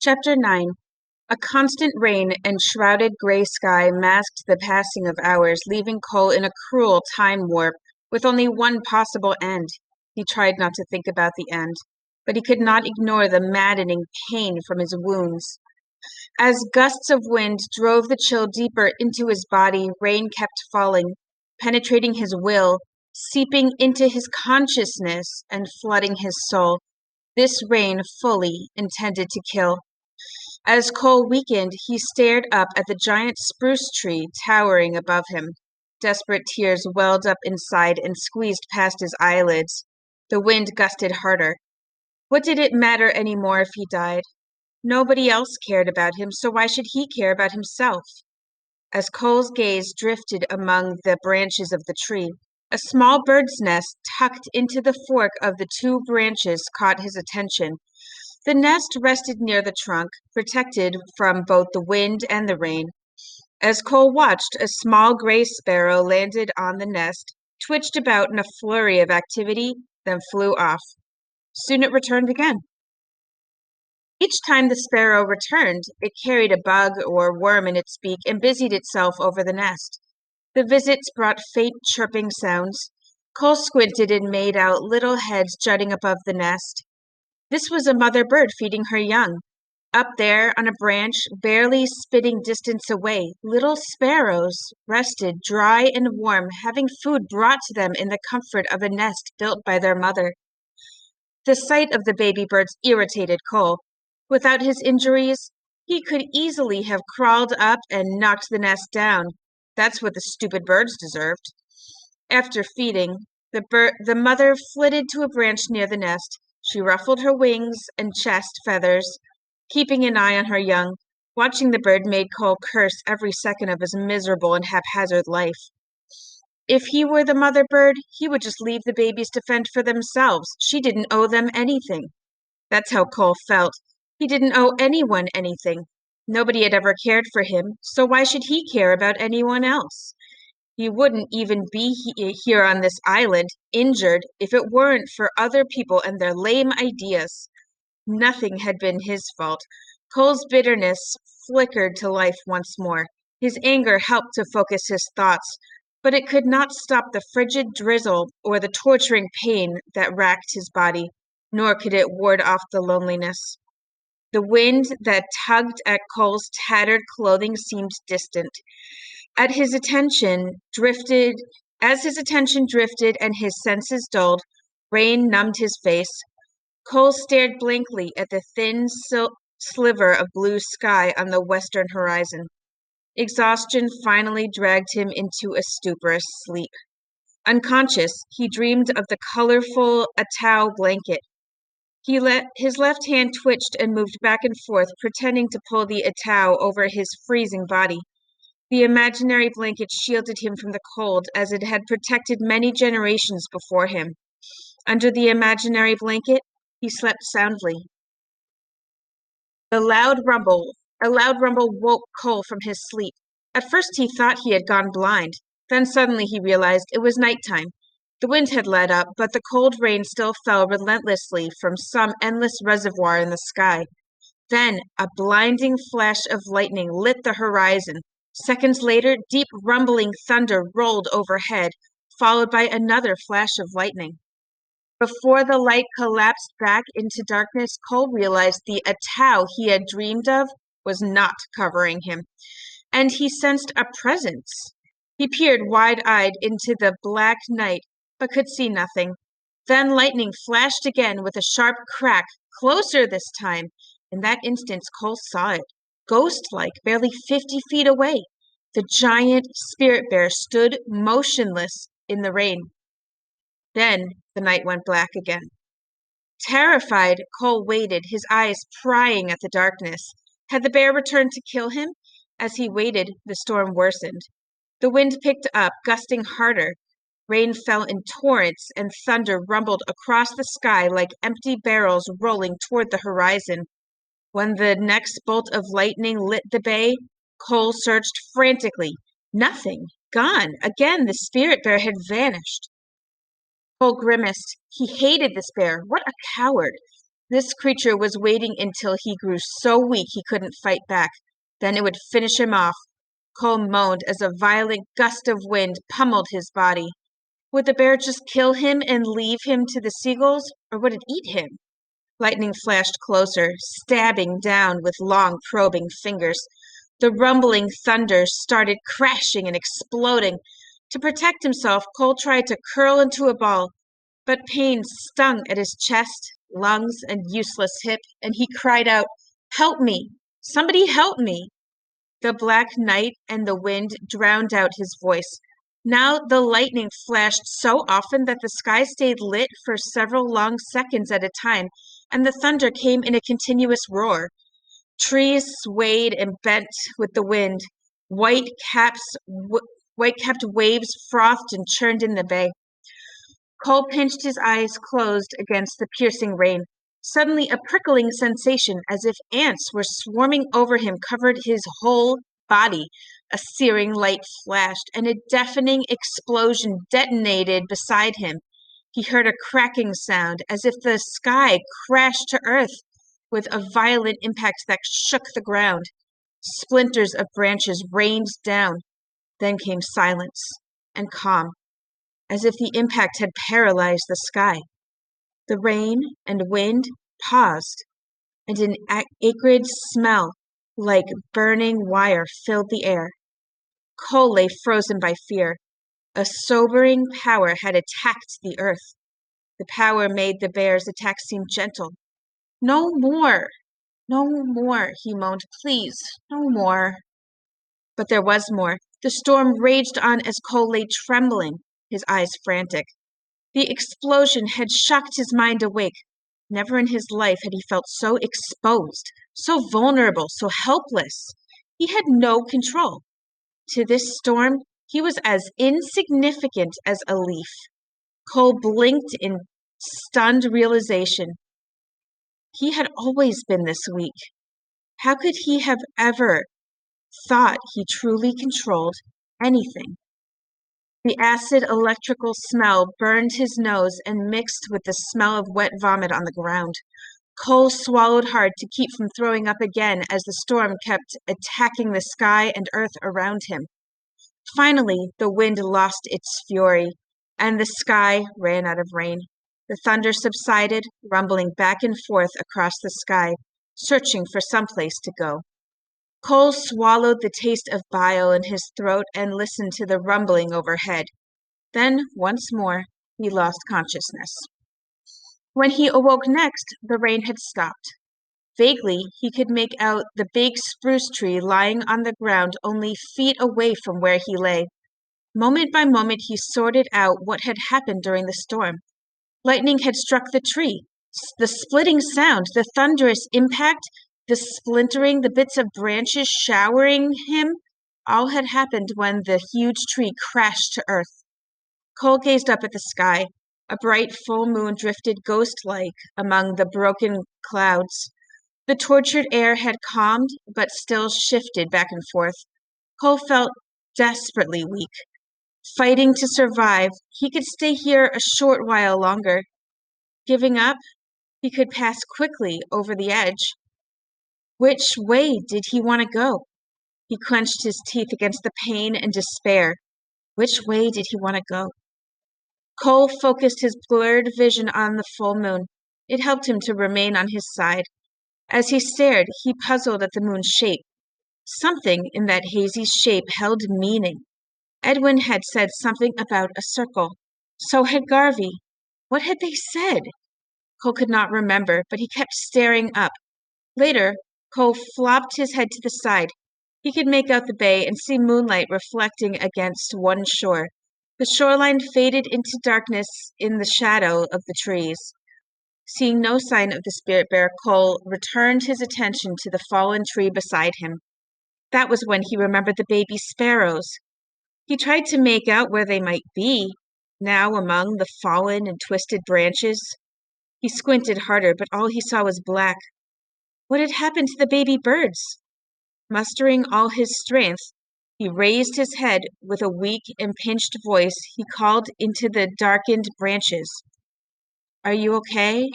Chapter 9. A constant rain and shrouded gray sky masked the passing of hours, leaving Cole in a cruel time warp with only one possible end. He tried not to think about the end, but he could not ignore the maddening pain from his wounds. As gusts of wind drove the chill deeper into his body, rain kept falling, penetrating his will, seeping into his consciousness, and flooding his soul. This rain fully intended to kill. As Cole weakened, he stared up at the giant spruce tree towering above him. Desperate tears welled up inside and squeezed past his eyelids. The wind gusted harder. What did it matter anymore if he died? Nobody else cared about him, so why should he care about himself? As Cole's gaze drifted among the branches of the tree, a small bird's nest tucked into the fork of the two branches caught his attention. The nest rested near the trunk, protected from both the wind and the rain. As Cole watched, a small gray sparrow landed on the nest, twitched about in a flurry of activity, then flew off. Soon it returned again. Each time the sparrow returned, it carried a bug or worm in its beak and busied itself over the nest. The visits brought faint chirping sounds. Cole squinted and made out little heads jutting above the nest. This was a mother bird feeding her young. Up there on a branch, barely spitting distance away, little sparrows rested dry and warm, having food brought to them in the comfort of a nest built by their mother. The sight of the baby birds irritated Cole. Without his injuries, he could easily have crawled up and knocked the nest down. That's what the stupid birds deserved. After feeding, the mother flitted to a branch near the nest. She ruffled her wings and chest feathers, keeping an eye on her young. Watching the bird made Cole curse every second of his miserable and haphazard life. If he were the mother bird, he would just leave the babies to fend for themselves. She didn't owe them anything. That's how Cole felt. He didn't owe anyone anything. Nobody had ever cared for him, so why should he care about anyone else? He wouldn't even be here on this island, injured, if it weren't for other people and their lame ideas. Nothing had been his fault. Cole's bitterness flickered to life once more. His anger helped to focus his thoughts, but it could not stop the frigid drizzle or the torturing pain that racked his body, nor could it ward off the loneliness. The wind that tugged at Cole's tattered clothing seemed distant. At his attention drifted, as his attention drifted and his senses dulled, rain numbed his face. Cole stared blankly at the thin sliver of blue sky on the western horizon. Exhaustion finally dragged him into a stuporous sleep. Unconscious, he dreamed of the colorful Atau blanket. His left hand twitched and moved back and forth, pretending to pull the Atau over his freezing body. The imaginary blanket shielded him from the cold as it had protected many generations before him. Under the imaginary blanket, he slept soundly. A loud rumble, a loud rumble woke Cole from his sleep. At first he thought he had gone blind. Then suddenly he realized it was nighttime. The wind had let up, but the cold rain still fell relentlessly from some endless reservoir in the sky. Then a blinding flash of lightning lit the horizon. Seconds later, deep rumbling thunder rolled overhead, followed by another flash of lightning. Before the light collapsed back into darkness, Cole realized the Atau he had dreamed of was not covering him, and he sensed a presence. He peered wide-eyed into the black night, but could see nothing. Then lightning flashed again with a sharp crack, closer this time. In that instant, Cole saw it, ghost-like, barely 50 feet away. The giant spirit bear stood motionless in the rain. Then the night went black again. Terrified, Cole waited, his eyes prying at the darkness. Had the bear returned to kill him? As he waited, the storm worsened. The wind picked up, gusting harder. Rain fell in torrents, and thunder rumbled across the sky like empty barrels rolling toward the horizon. When the next bolt of lightning lit the bay, Cole searched frantically. Nothing. Gone. Again, the spirit bear had vanished. Cole grimaced. He hated this bear. What a coward. This creature was waiting until he grew so weak he couldn't fight back. Then it would finish him off. Cole moaned as a violent gust of wind pummeled his body. Would the bear just kill him and leave him to the seagulls, or would it eat him? Lightning flashed closer, stabbing down with long, probing fingers. The rumbling thunder started crashing and exploding. To protect himself, Cole tried to curl into a ball, but pain stung at his chest, lungs, and useless hip, and he cried out, "Help me! Somebody help me!" The black night and the wind drowned out his voice. Now the lightning flashed so often that the sky stayed lit for several long seconds at a time, and the thunder came in a continuous roar. Trees swayed and bent with the wind. White caps, white-capped waves frothed and churned in the bay. Cole pinched his eyes closed against the piercing rain. Suddenly, a prickling sensation, as if ants were swarming over him, covered his whole body. A searing light flashed, and a deafening explosion detonated beside him. He heard a cracking sound, as if the sky crashed to earth with a violent impact that shook the ground. Splinters of branches rained down. Then came silence and calm, as if the impact had paralyzed the sky. The rain and wind paused, and an acrid smell like burning wire filled the air. Cole lay frozen by fear. A sobering power had attacked the earth. The power made the bear's attack seem gentle. "No more! No more!" he moaned. "Please, no more!" But there was more. The storm raged on as Cole lay trembling, his eyes frantic. The explosion had shocked his mind awake. Never in his life had he felt so exposed, so vulnerable, so helpless. He had no control. To this storm, he was as insignificant as a leaf. Cole blinked in stunned realization. He had always been this weak. How could he have ever thought he truly controlled anything? The acid electrical smell burned his nose and mixed with the smell of wet vomit on the ground. Cole swallowed hard to keep from throwing up again as the storm kept attacking the sky and earth around him. Finally, the wind lost its fury, and the sky ran out of rain. The thunder subsided, rumbling back and forth across the sky, searching for some place to go. Cole swallowed the taste of bile in his throat and listened to the rumbling overhead. Then, once more, he lost consciousness. When he awoke next, the rain had stopped. Vaguely, he could make out the big spruce tree lying on the ground only feet away from where he lay. Moment by moment, he sorted out what had happened during the storm. Lightning had struck the tree. The splitting sound, the thunderous impact, the splintering, the bits of branches showering him, all had happened when the huge tree crashed to earth. Cole gazed up at the sky. A bright full moon drifted ghost-like among the broken clouds. The tortured air had calmed, but still shifted back and forth. Cole felt desperately weak. Fighting to survive, he could stay here a short while longer. Giving up, he could pass quickly over the edge. Which way did he want to go? He clenched his teeth against the pain and despair. Which way did he want to go? Cole focused his blurred vision on the full moon. It helped him to remain on his side. As he stared, he puzzled at the moon's shape. Something in that hazy shape held meaning. Edwin had said something about a circle. So had Garvey. What had they said? Cole could not remember, but he kept staring up. Later, Cole flopped his head to the side. He could make out the bay and see moonlight reflecting against one shore. The shoreline faded into darkness in the shadow of the trees. Seeing no sign of the spirit bear, Cole returned his attention to the fallen tree beside him. That was when he remembered the baby sparrows. He tried to make out where they might be, now among the fallen and twisted branches. He squinted harder, but all he saw was black. What had happened to the baby birds? Mustering all his strength, he raised his head with a weak and pinched voice. He called into the darkened branches. "Are you okay?"